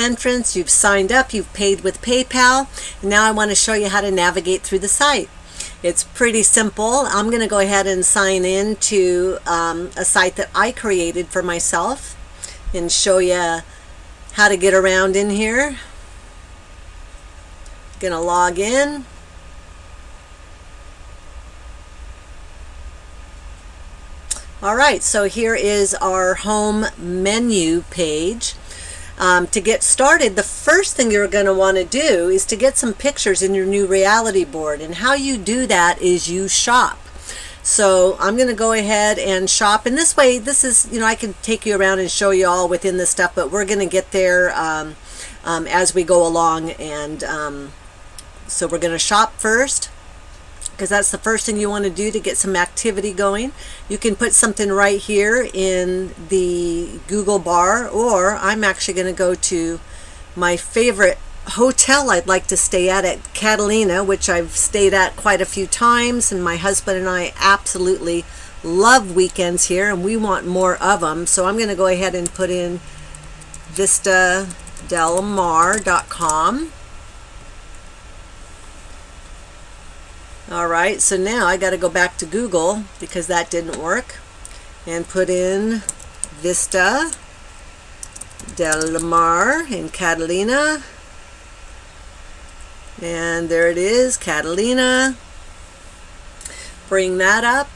entrance, you've signed up, you've paid with PayPal, and now I want to show you how to navigate through the site. It's pretty simple. I'm going to go ahead and sign in to a site that I created for myself and show you how to get around in here. Going to log in. Alright, so here is our home menu page. To get started, the first thing you're going to want to do is to get some pictures in your new reality board, and how you do that is you shop. So I'm going to go ahead and shop, and this way, this is, I can take you around and show you all within this stuff, but we're going to get there as we go along, and so we're going to shop first, because that's the first thing you want to do to get some activity going. You can put something right here in the Google bar, or I'm actually going to go to my favorite hotel I'd like to stay at Catalina, which I've stayed at quite a few times, and my husband and I absolutely love weekends here, and we want more of them. So I'm going to go ahead and put in vistadelmar.com. Alright, so now I got to go back to Google because that didn't work, and put in Vista Del Mar in Catalina, and there it is, Catalina. Bring that up.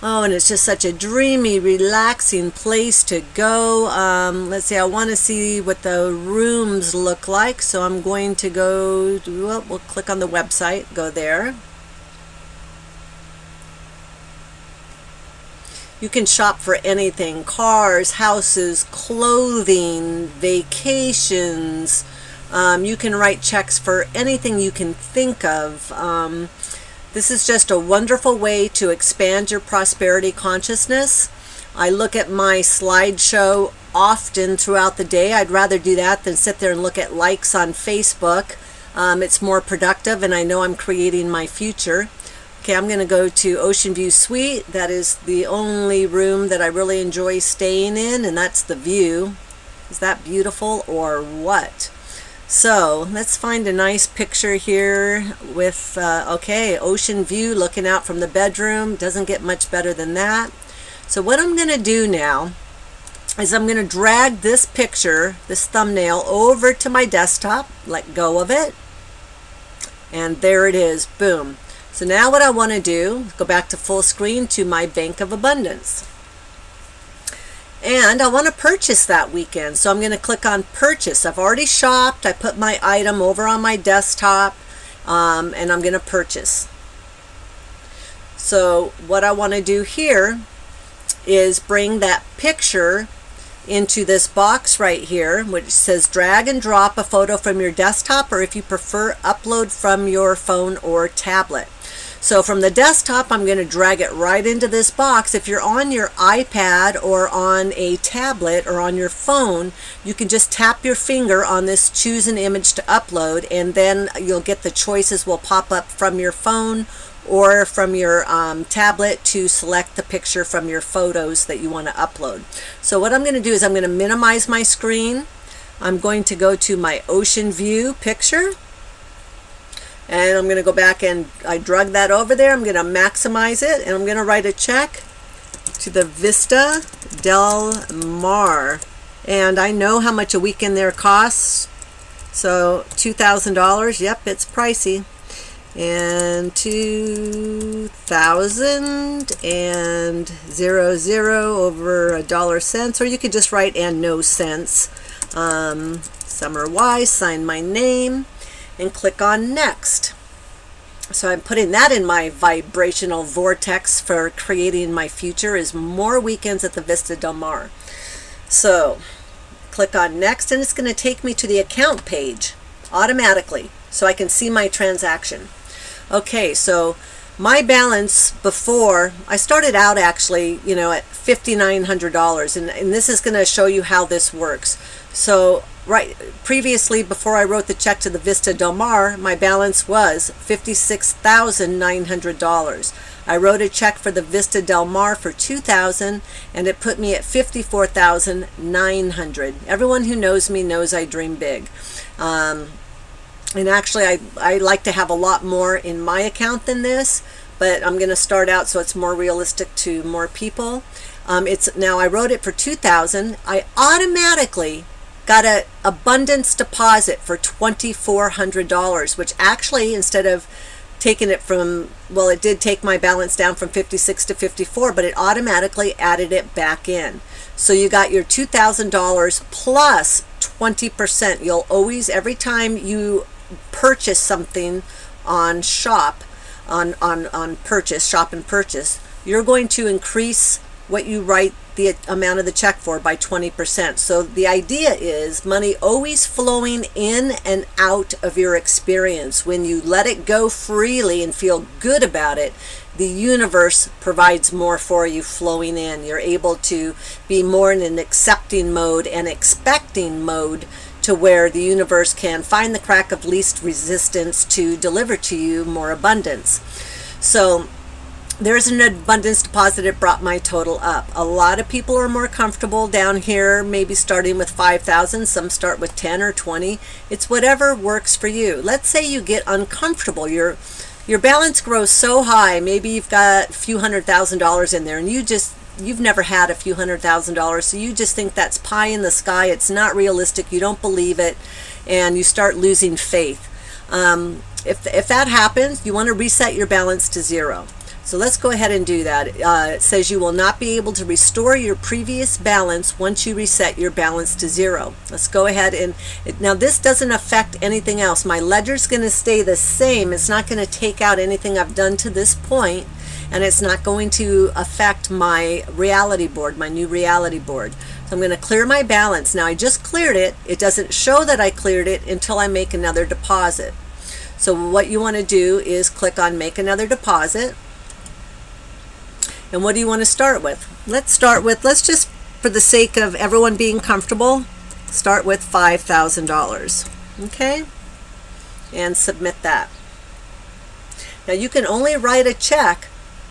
Oh, and it's just such a dreamy, relaxing place to go. Let's see, I want to see what the rooms look like, so I'm going to go, well, we'll click on the website, go there. You can shop for anything: cars, houses, clothing, vacations. You can write checks for anything you can think of. This is just a wonderful way to expand your prosperity consciousness. I look at my slideshow often throughout the day. I'd rather do that than sit there and look at likes on Facebook. It's more productive, and I know I'm creating my future. Okay, I'm going to go to Ocean View Suite. That is the only room that I really enjoy staying in, and that's the view. Is that beautiful or what? So let's find a nice picture here with, okay, ocean view looking out from the bedroom. Doesn't get much better than that. So what I'm going to do now is I'm going to drag this picture, this thumbnail, over to my desktop, let go of it, and there it is, boom. So now what I want to do is go back to full screen to my Bank of Abundance. And I want to purchase that weekend, so I'm going to click on purchase. I've already shopped. I put my item over on my desktop, and I'm going to purchase. So what I want to do here is bring that picture into this box right here, which says drag and drop a photo from your desktop, or if you prefer, upload from your phone or tablet. So from the desktop, I'm going to drag it right into this box. If you're on your iPad or on a tablet or on your phone, you can just tap your finger on this choose an image to upload, and then you'll get the choices will pop up from your phone or from your tablet to select the picture from your photos that you want to upload. So what I'm going to do is I'm going to minimize my screen. I'm going to go to my ocean view picture, and I'm going to go back, and I drug that over there. I'm going to maximize it, and I'm going to write a check to the Vista Del Mar. And I know how much a weekend there costs. So $2,000. Yep, it's pricey. And 2,000 and 00 over $.cents, or you could just write and no cents. Summer Wise, sign my name, and click on next. So I'm putting that in my vibrational vortex for creating my future, is more weekends at the Vista Del Mar. So click on next, and it's going to take me to the account page automatically so I can see my transaction. Okay, so my balance before, I started out actually, at $5,900, and this is going to show you how this works. So previously, before I wrote the check to the Vista Del Mar, my balance was $56,900. I wrote a check for the Vista Del Mar for $2,000, and it put me at $54,900. Everyone who knows me knows I dream big. And actually, I like to have a lot more in my account than this, but I'm going to start out so it's more realistic to more people. Now I wrote it for $2,000. I automatically got an abundance deposit for $2,400, which actually, instead of taking it from, well, it did take my balance down from 56 to 54, but it automatically added it back in. So you got your $2,000 plus 20%. You'll always, every time you purchase something on shop and purchase, you're going to increase what you write the amount of the check for by 20%. So the idea is money always flowing in and out of your experience. When you let it go freely and feel good about it, the universe provides more for you flowing in. You're able to be more in an accepting mode and expecting mode, to where the universe can find the crack of least resistance to deliver to you more abundance. So there's an abundance deposit. It brought my total up. A lot of people are more comfortable down here, maybe starting with 5,000. Some start with 10 or 20. It's whatever works for you. Let's say you get uncomfortable. Your balance grows so high. Maybe you've got a few $100,000 in there, and you've never had a few $100,000, so you just think that's pie in the sky. It's not realistic. You don't believe it, and you start losing faith. If that happens, you want to reset your balance to zero. So let's go ahead and do that. It says you will not be able to restore your previous balance once you reset your balance to zero. Let's go ahead and, now this doesn't affect anything else. My ledger's going to stay the same. It's not going to take out anything I've done to this point, and it's not going to affect my reality board, my new reality board. So I'm going to clear my balance. Now I just cleared it. It doesn't show that I cleared it until I make another deposit. So what you want to do is click on make another deposit. And what do you want to start with? Let's just, for the sake of everyone being comfortable, start with $5,000. Okay? And submit that. Now you can only write a check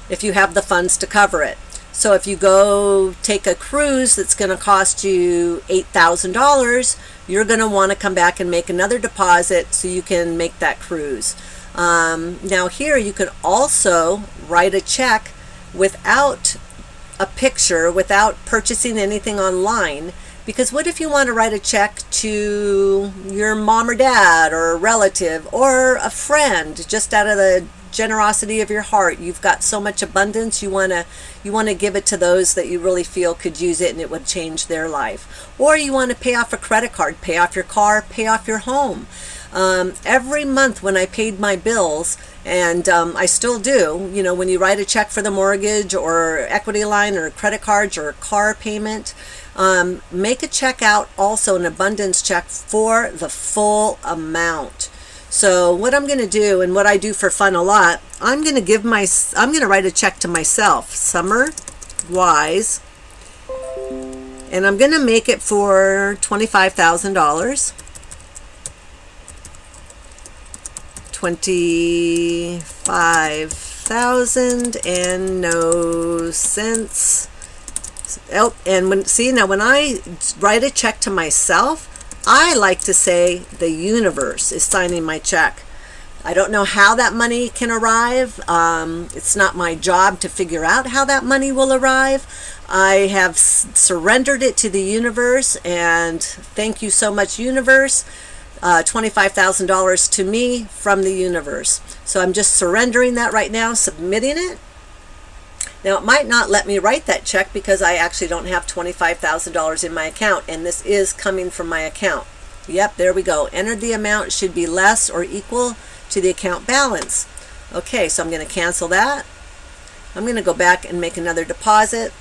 if you have the funds to cover it. So if you go take a cruise that's going to cost you $8,000, you're going to want to come back and make another deposit so you can make that cruise. Now here you could also write a check without a picture, without purchasing anything online, because what if you want to write a check to your mom or dad or a relative or a friend, just out of the generosity of your heart? You've got so much abundance, you want to give it to those that you really feel could use it and it would change their life. Or you want to pay off a credit card, pay off your car, pay off your home. Every month when I paid my bills, and I still do, you know, when you write a check for the mortgage or equity line or credit cards or a car payment, make a check out, also an abundance check for the full amount. So what I'm going to do, and what I do for fun a lot, I'm going to write a check to myself, Summer Wise, and I'm going to make it for $25,000. 25,000 and no cents. Oh, and when I write a check to myself, I like to say the universe is signing my check. I don't know how that money can arrive. It's not my job to figure out how that money will arrive. I have surrendered it to the universe, and thank you so much, universe. $25,000 to me from the universe. So I'm just surrendering that right now, submitting it. Now it might not let me write that check because I actually don't have $25,000 in my account, and this is coming from my account. Yep, there we go. Enter the amount should be less or equal to the account balance. Okay, so I'm going to cancel that. I'm going to go back and make another deposit.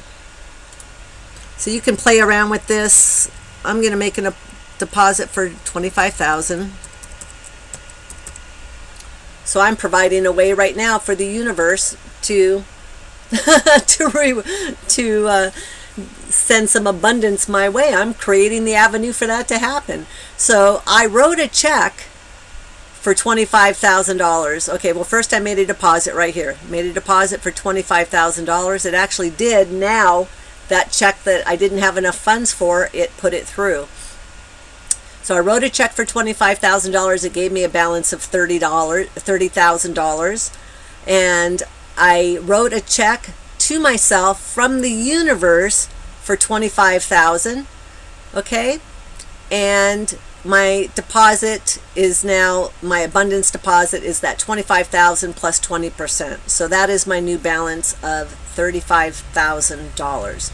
So you can play around with this. I'm going to make a deposit for $25,000. So I'm providing a way right now for the universe to send some abundance my way. I'm creating the avenue for that to happen. So I wrote a check for for $25,000. Okay, well, first I made a deposit right here. Made a deposit for $25,000. It actually did. Now that check that I didn't have enough funds for, it put it through. So I wrote a check for $25,000. It gave me a balance of $30,000. And I wrote a check to myself from the universe for $25,000. Okay? And my deposit is now, my abundance deposit is that $25,000 plus 20%. So that is my new balance of $35,000.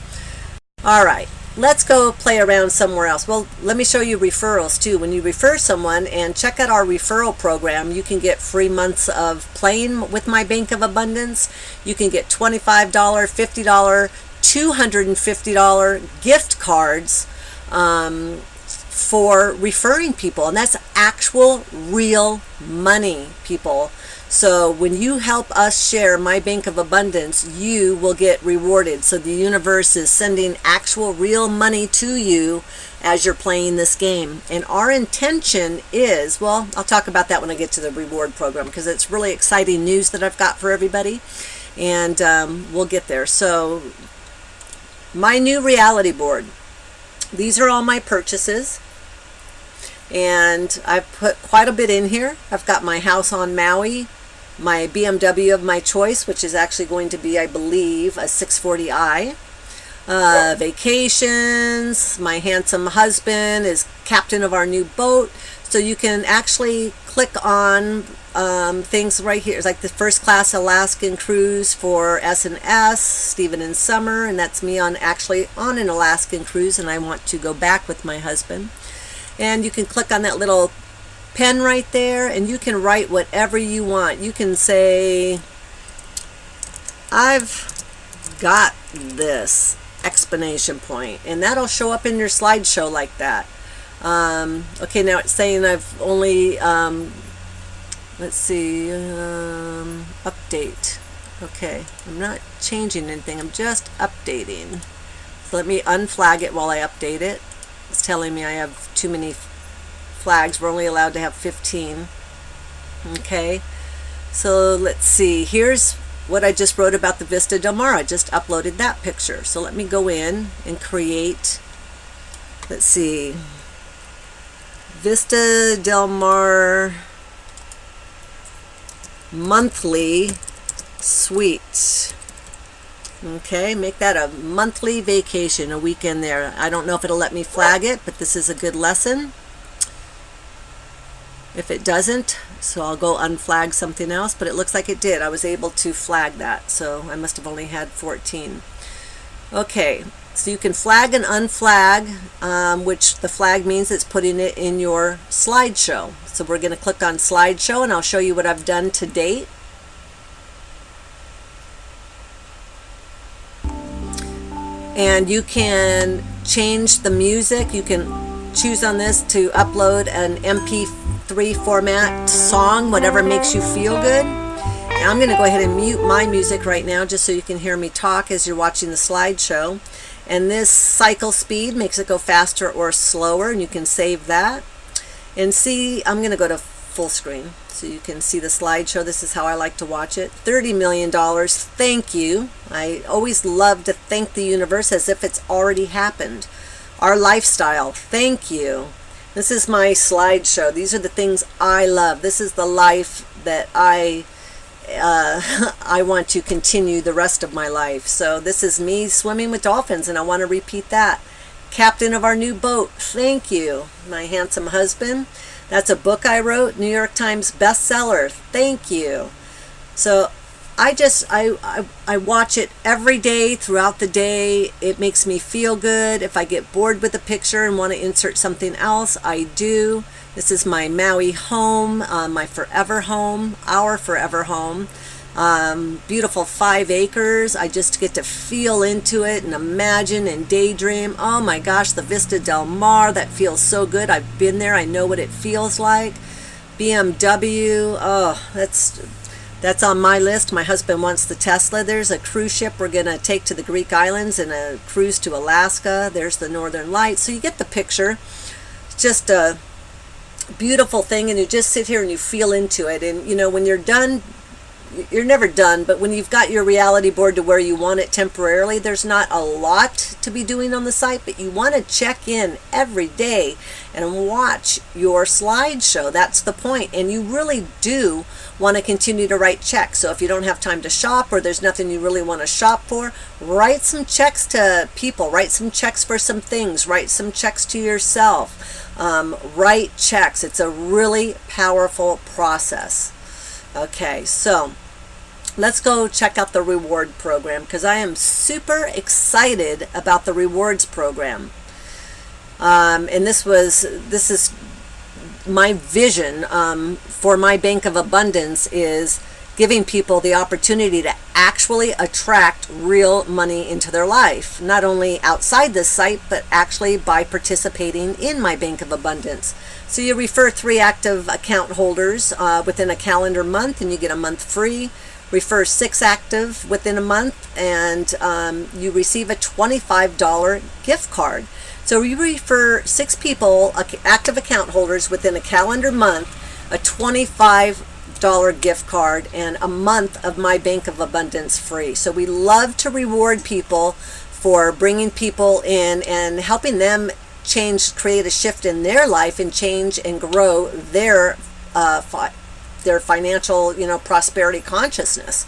All right, let's go play around somewhere else. Well, let me show you referrals too. When you refer someone, and check out our referral program, you can get free months of playing with my Bank of Abundance. You can get $25, $50, $250 gift cards for referring people, and that's actual real money, people. So when you help us share my Bank of Abundance, you will get rewarded. So the universe is sending actual real money to you as you're playing this game. And our intention is, well, I'll talk about that when I get to the reward program, because it's really exciting news that I've got for everybody, and we'll get there. So my new reality board, these are all my purchases, and I've put quite a bit in here. I've got my house on Maui, my BMW of my choice, which is actually going to be, I believe, a 640i. Vacations, my handsome husband is captain of our new boat. So you can actually click on things right here. It's like the first class Alaskan cruise for S&S, Stephen and Summer, and that's me actually on an Alaskan cruise, and I want to go back with my husband. And you can click on that little pen right there, and you can write whatever you want. You can say, I've got this, exclamation point, and that'll show up in your slideshow like that. Okay, now it's saying I've only, let's see, update. Okay, I'm not changing anything, I'm just updating. So let me unflag it while I update it. It's telling me I have too many flags. We're only allowed to have 15. Okay, so let's see. Here's what I just wrote about the Vista Del Mar. I just uploaded that picture. So let me go in and create, let's see, Vista Del Mar monthly suite. Okay, make that a monthly vacation, a weekend there. I don't know if it'll let me flag it, but this is a good lesson. If it doesn't, so I'll go unflag something else, but it looks like it did. I was able to flag that, so I must have only had 14. Okay, so you can flag and unflag, which the flag means it's putting it in your slideshow. So we're going to click on slideshow, and I'll show you what I've done to date. And you can change the music. You can choose on this to upload an MP3 format song, whatever makes you feel good. Now I'm going to go ahead and mute my music right now just so you can hear me talk as you're watching the slideshow. And this cycle speed makes it go faster or slower, and you can save that. And see, I'm going to go to full screen so you can see the slideshow. This is how I like to watch it. $30 million. Thank you. I always love to thank the universe as if it's already happened. Our lifestyle. Thank you. This is my slideshow. These are the things I love. This is the life that I want to continue the rest of my life. So this is me swimming with dolphins, and I want to repeat that. Captain of our new boat. Thank you. My handsome husband. That's a book I wrote, New York Times bestseller. Thank you. So I watch it every day, throughout the day. It makes me feel good. If I get bored with a picture and want to insert something else, I do. This is my Maui home, my forever home, our forever home. Beautiful 5 acres. I just get to feel into it and imagine and daydream. Oh my gosh, the Vista Del Mar, that feels so good. I've been there. I know what it feels like. BMW, oh, that's on my list. My husband wants the Tesla. There's a cruise ship we're going to take to the Greek islands and a cruise to Alaska. There's the Northern Lights. So you get the picture. It's just beautiful thing, and you just sit here and you feel into it. And when you're done, you're never done, but when you've got your reality board to where you want it temporarily, there's not a lot to be doing on the site, but you want to check in every day and watch your slideshow. That's the point. And you really do want to continue to write checks. So if you don't have time to shop, or there's nothing you really want to shop for, write some checks to people, write some checks for some things, write some checks to yourself. Write checks. It's a really powerful process. Okay, so let's go check out the reward program, because I am super excited about the rewards program. And this is my vision for my Bank of Abundance, is giving people the opportunity to actually attract real money into their life, not only outside this site, but actually by participating in my Bank of Abundance. So you refer 3 active account holders within a calendar month, and you get a month free. Refer 6 active within a month, and you receive a $25 gift card. So you refer 6 people, active account holders, within a calendar month, a $25 gift card, and a month of my Bank of Abundance free. So we love to reward people for bringing people in and helping them create a shift in their life, and change and grow their financial, prosperity consciousness.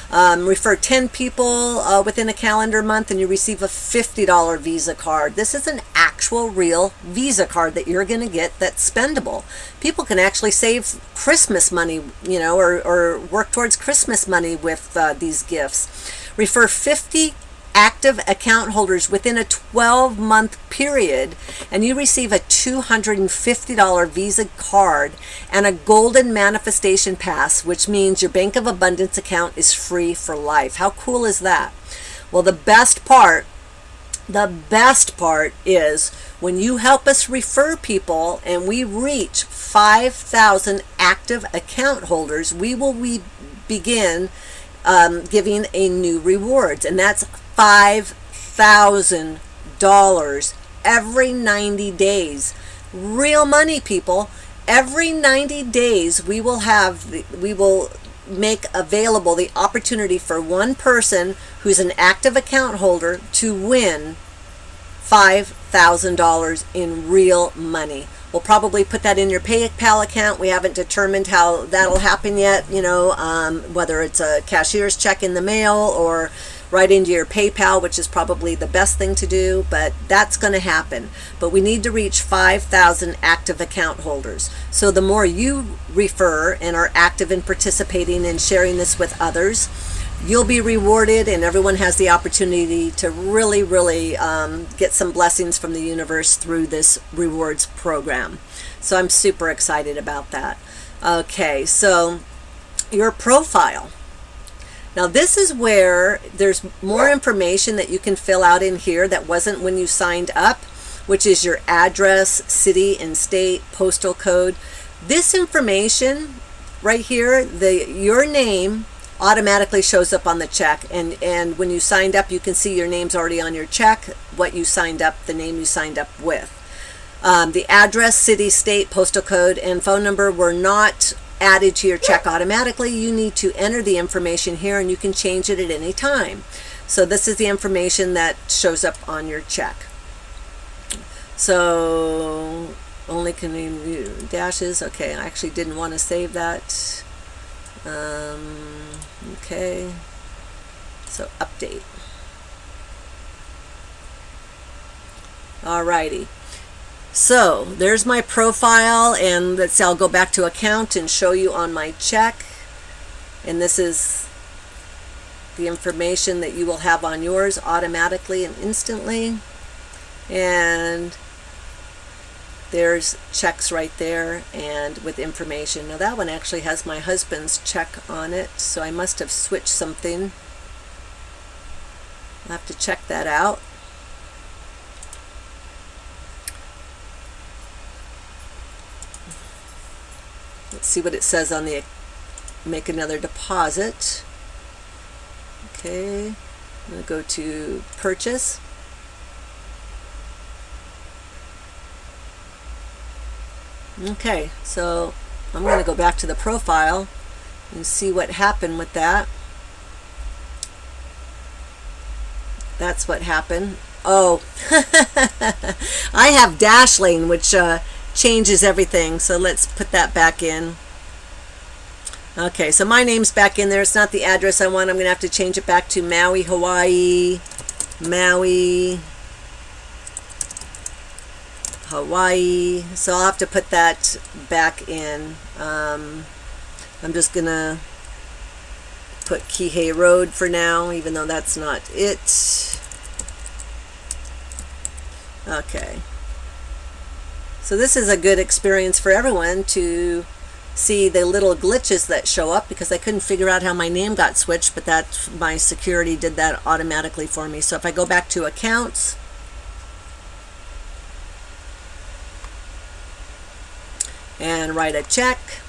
Refer 10 people within a calendar month, and you receive a $50 Visa card. This is an actual real Visa card that you're going to get that's spendable. People can actually save Christmas money, or work towards Christmas money with these gifts. Refer 50 active account holders within a 12-month period, and you receive a $250 Visa card and a golden manifestation pass, which means your Bank of Abundance account is free for life. How cool is that? Well, the best part is when you help us refer people and we reach 5,000 active account holders, we will begin giving a new rewards, and that's $5,000 every 90 days. Real money, people. Every 90 days we will make available the opportunity for one person who's an active account holder to win $5,000 in real money. We'll probably put that in your PayPal account. We haven't determined how that'll happen yet, whether it's a cashier's check in the mail or right into your PayPal, which is probably the best thing to do, but that's going to happen. But we need to reach 5,000 active account holders. So the more you refer and are active in participating and sharing this with others, you'll be rewarded, and everyone has the opportunity to really, really get some blessings from the universe through this rewards program. So I'm super excited about that. Okay, so your profile. Now this is where there's more information that you can fill out in here that wasn't when you signed up, which is your address, city and state, postal code. This information right here, your name automatically shows up on the check, and when you signed up, you can see your name's already on your check, what you signed up, the name you signed up with. The address, city, state, postal code, and phone number were not added to your check automatically. You need to enter the information here, and you can change it at any time. So this is the information that shows up on your check. So only can you dashes. Okay, I actually didn't want to save that. Okay, so update. Alrighty. So there's my profile, and let's say I'll go back to account and show you on my check. And this is the information that you will have on yours automatically and instantly. And there's checks right there and with information. Now that one actually has my husband's check on it, so I must have switched something. I'll have to check that out. Let's see what it says on the make another deposit. Okay, I'm going to go to purchase. Okay, so I'm going to go back to the profile and see what happened with that. That's what happened. Oh, I have Dashlane, which changes everything. So let's put that back in. Okay, so my name's back in there. It's not the address I want. I'm going to have to change it back to Maui, Hawaii. Maui, Hawaii. So I'll have to put that back in. I'm just going to put Kihei Road for now, even though that's not it. Okay. So this is a good experience for everyone to see the little glitches that show up, because I couldn't figure out how my name got switched, but that my security did that automatically for me. So if I go back to accounts and write a check,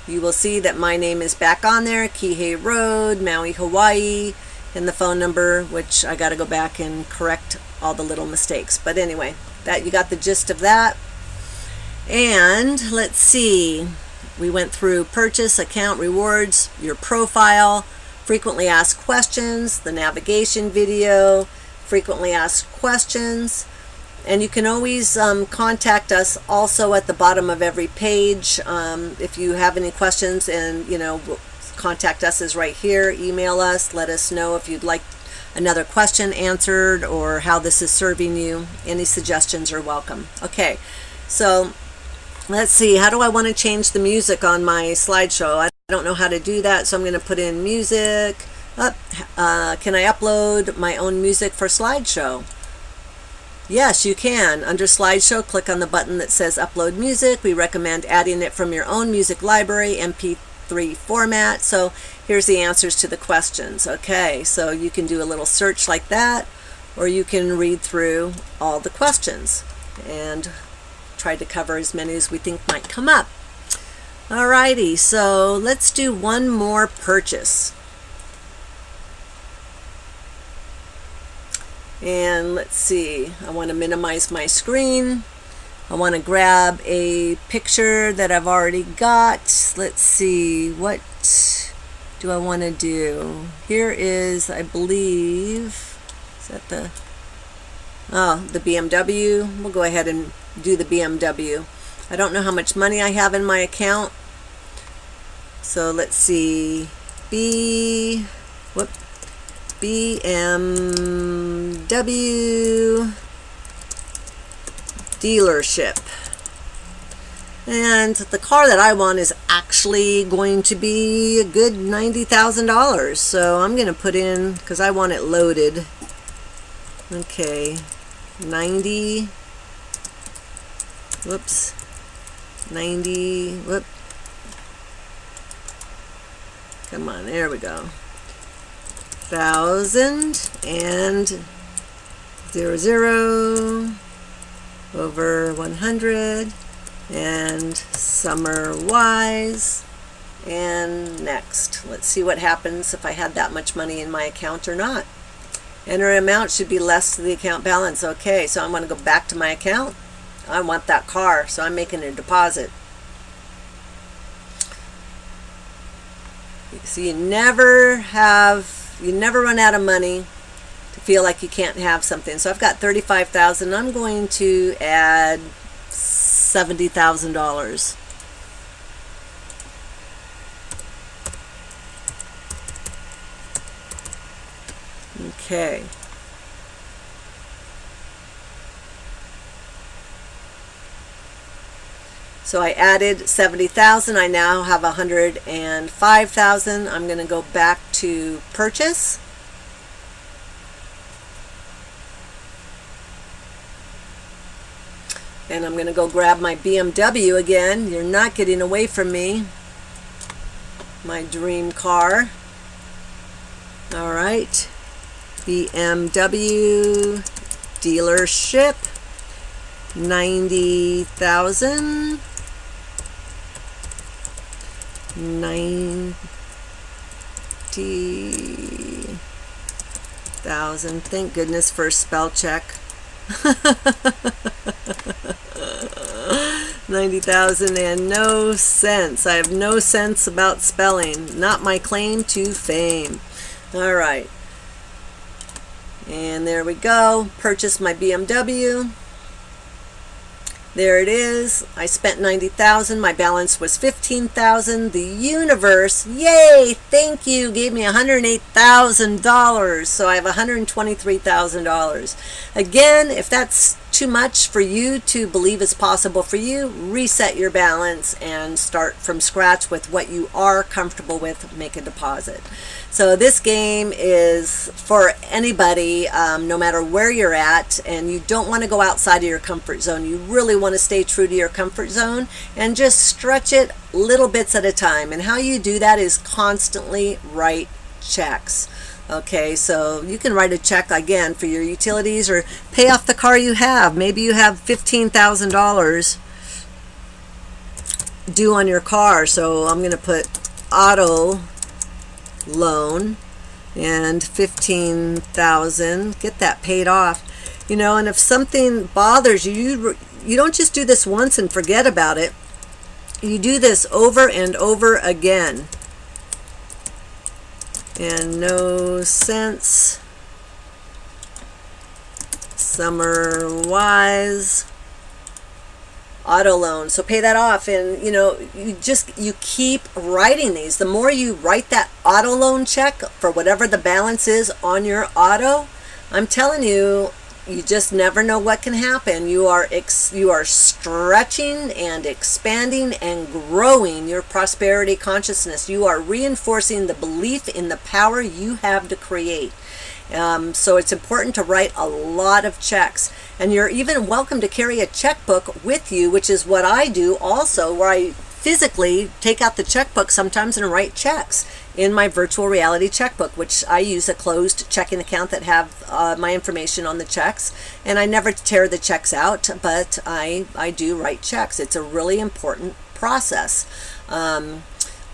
you will see that my name is back on there, Kihei Road, Maui, Hawaii, and the phone number, which I got to go back and correct all the little mistakes. But anyway, that you got the gist of that. And let's see. We went through purchase, account, rewards, your profile, frequently asked questions, the navigation video, frequently asked questions. And you can always contact us also at the bottom of every page. If you have any questions, and contact us is right here. Email us, let us know if you'd like another question answered or how this is serving you. Any suggestions are welcome. Okay, so let's see, how do I want to change the music on my slideshow? I don't know how to do that, so I'm going to put in music. Can I upload my own music for slideshow? Yes, you can. Under slideshow, click on the button that says upload music. We recommend adding it from your own music library, MP3 format. So here's the answers to the questions. Okay, so you can do a little search like that, or you can read through all the questions and try to cover as many as we think might come up. Alrighty, so let's do one more purchase. And let's see, I want to minimize my screen. I want to grab a picture that I've already got. Let's see, what do I want to do? Here is, I believe, is that the BMW? We'll go ahead and do the BMW. I don't know how much money I have in my account. So let's see, BMW dealership. And the car that I want is actually going to be a good $90,000. So I'm going to put in, because I want it loaded. Okay, 90. Whoops. 90. Whoop. Come on, there we go. 1,000 and 00 over 100 and summer wise, and next. Let's see what happens if I had that much money in my account or not. Enter amount should be less than the account balance. Okay, so I'm going to go back to my account. I want that car, so I'm making a deposit. So you never run out of money to feel like you can't have something. So I've got $35,000. I'm going to add $70,000. Okay. So I added 70,000. I now have 105,000. I'm going to go back to purchase. And I'm going to go grab my BMW again. You're not getting away from me. My dream car. All right. BMW dealership. 90,000. 90,000. Thank goodness for spell check. 90,000 and no cents. I have no sense about spelling. Not my claim to fame. All right. And there we go. Purchased my BMW. There it is. I spent 90,000. My balance was 15,000. The universe, yay, thank you, gave me $108,000. So I have $123,000. Again, if that's too much for you to believe is possible for you, reset your balance and start from scratch with what you are comfortable with. Make a deposit. So this game is for anybody, no matter where you're at, and you don't want to go outside of your comfort zone. You really want to stay true to your comfort zone and just stretch it little bits at a time. And how you do that is constantly write checks. Okay, so you can write a check again for your utilities or pay off the car you have. Maybe you have $15,000 due on your car, so I'm going to put auto loan and 15,000. Get that paid off. You know, and if something bothers you, you don't just do this once and forget about it. You do this over and over again. And no sense. Summer wise. Auto loan. So pay that off, and you know, you keep writing these. The more you write that auto loan check for whatever the balance is on your auto, I'm telling you, you just never know what can happen. You are stretching and expanding and growing your prosperity consciousness. You are reinforcing the belief in the power you have to create. So it's important to write a lot of checks. And you're even welcome to carry a checkbook with you, which is what I do also, where I physically take out the checkbook sometimes and write checks in my virtual reality checkbook, which I use a closed checking account that have my information on the checks. And I never tear the checks out, but I do write checks. It's a really important process.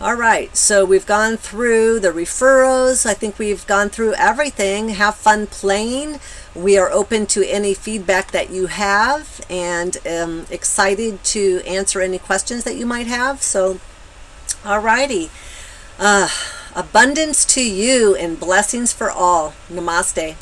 All right, so we've gone through the referrals. I think we've gone through everything. Have fun playing. We are open to any feedback that you have, and excited to answer any questions that you might have. So, all righty. Abundance to you and blessings for all. Namaste.